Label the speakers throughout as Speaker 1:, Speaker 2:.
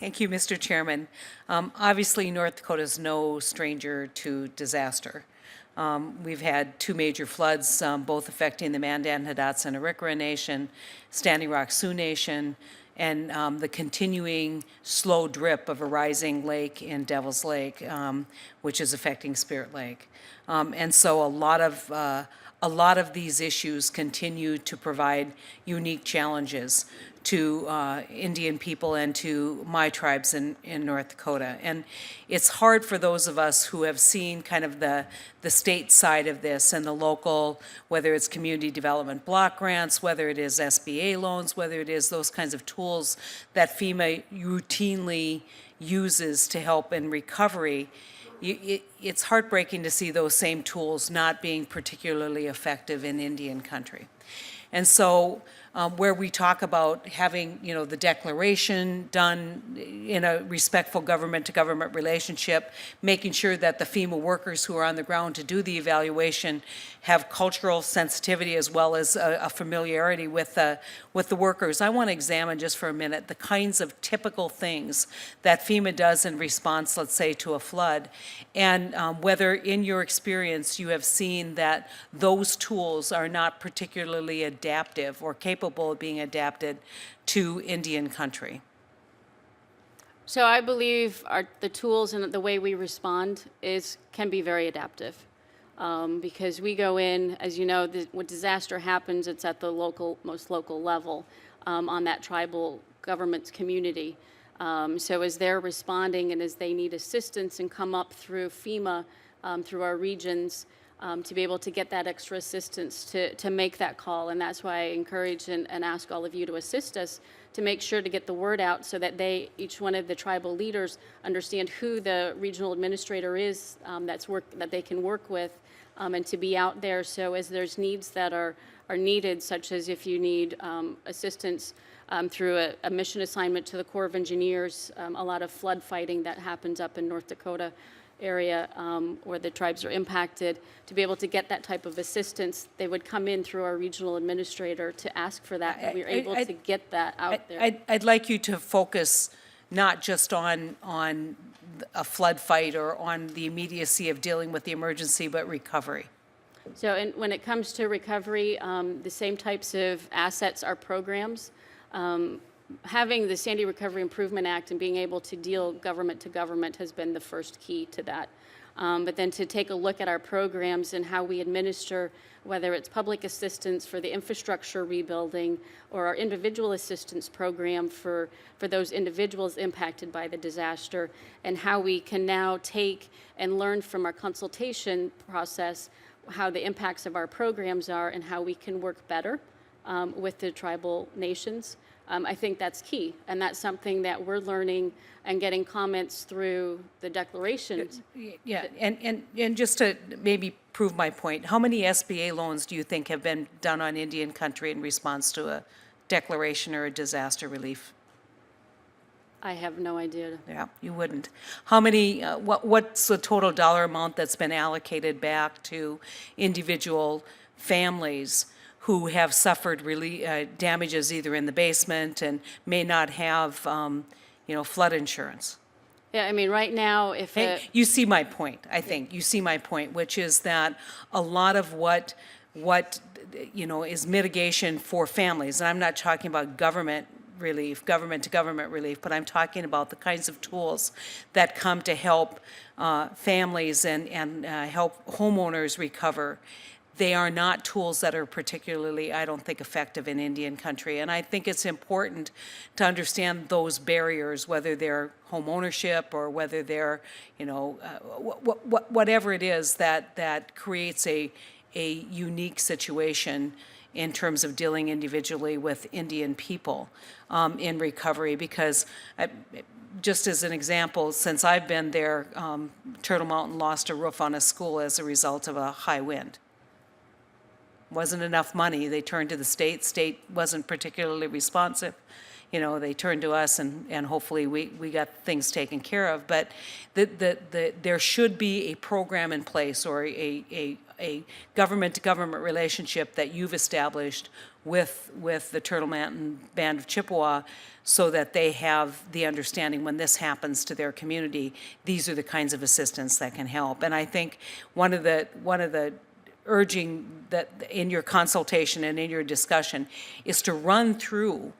Speaker 1: Thank you, Mr. Chairman. Obviously, North Dakota is no stranger to disaster. We've had two major floods, both affecting the Mandan, Hidatsa, and Arikara Nation, Standing Rock Sioux Nation, and the continuing slow drip of a rising lake in Devil's Lake, which is affecting Spirit Lake. And so a lot of these issues continue to provide unique challenges to Indian people and to my tribes in North Dakota. And it's hard for those of us who have seen kind of the state side of this and the local, whether it's community development block grants, whether it is SBA loans, whether it is those kinds of tools that FEMA routinely uses to help in recovery. It's heartbreaking to see those same tools not being particularly effective in Indian country. And so where we talk about having, the declaration done in a respectful government-to-government relationship, making sure that the FEMA workers who are on the ground to do the evaluation have cultural sensitivity as well as a familiarity with the workers. I want to examine just for a minute the kinds of typical things that FEMA does in response, let's say, to a flood, and whether in your experience you have seen that those tools are not particularly adaptive or capable of being adapted to Indian country.
Speaker 2: So I believe the tools and the way we respond can be very adaptive. Because we go in, as you know, when disaster happens, it's at the most local level on that tribal government's community. So as they're responding and as they need assistance and come up through FEMA, through our regions, to be able to get that extra assistance to make that call. And that's why I encourage and ask all of you to assist us to make sure to get the word out so that each one of the tribal leaders understand who the regional administrator is that they can work with, and to be out there. So as there's needs that are needed, such as if you need assistance through a mission assignment to the Corps of Engineers, a lot of flood fighting that happens up in North Dakota area where the tribes are impacted, to be able to get that type of assistance, they would come in through our regional administrator to ask for that, and we were able to get that out there.
Speaker 1: I'd like you to focus not just on a flood fight or on the immediacy of dealing with the emergency, but recovery.
Speaker 2: So when it comes to recovery, the same types of assets are programs. Having the Sandy Recovery Improvement Act and being able to deal government to government has been the first key to that. But then to take a look at our programs and how we administer, whether it's public assistance for the infrastructure rebuilding or our individual assistance program for those individuals impacted by the disaster, and how we can now take and learn from our consultation process how the impacts of our programs are and how we can work better with the tribal nations. I think that's key, and that's something that we're learning and getting comments through the declarations.
Speaker 1: Yeah, and just to maybe prove my point, how many SBA loans do you think have been done on Indian country in response to a declaration or a disaster relief?
Speaker 2: I have no idea.
Speaker 1: Yeah, you wouldn't. How many, what's the total dollar amount that's been allocated back to individual families who have suffered damages either in the basement and may not have, flood insurance?
Speaker 2: Yeah, I mean, right now,
Speaker 1: you see my point, I think. You see my point, which is that a lot of what is mitigation for families, and I'm not talking about government to government relief, but I'm talking about the kinds of tools that come to help families and help homeowners recover. They are not tools that are particularly, I don't think, effective in Indian country. And I think it's important to understand those barriers, whether they're home ownership or whether they're, whatever it is that creates a unique situation in terms of dealing individually with Indian people in recovery. Because just as an example, since I've been there, Turtle Mountain lost a roof on a school as a result of a high wind. Wasn't enough money. They turned to the state. State wasn't particularly responsive. They turned to us, and hopefully we got things taken care of. But there should be a program in place or a government-to-government relationship that you've established with the Turtle Mountain Band of Chippewa so that they have the understanding when this happens to their community, these are the kinds of assistance that can help. And I think one of the urging that in your consultation and in your discussion is to run through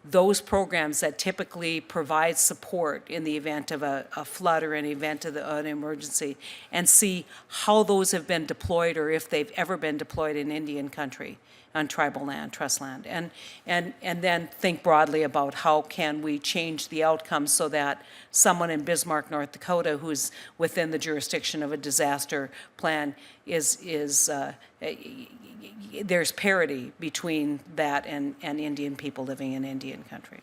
Speaker 1: those programs that typically provide support in the event of a flood or an event of an emergency, and see how those have been deployed or if they've ever been deployed in Indian country, on tribal land, trust land, and then think broadly about how can we change the outcomes so that someone in Bismarck, North Dakota, who's within the jurisdiction of a disaster plan there's parity between that and Indian people living in Indian country.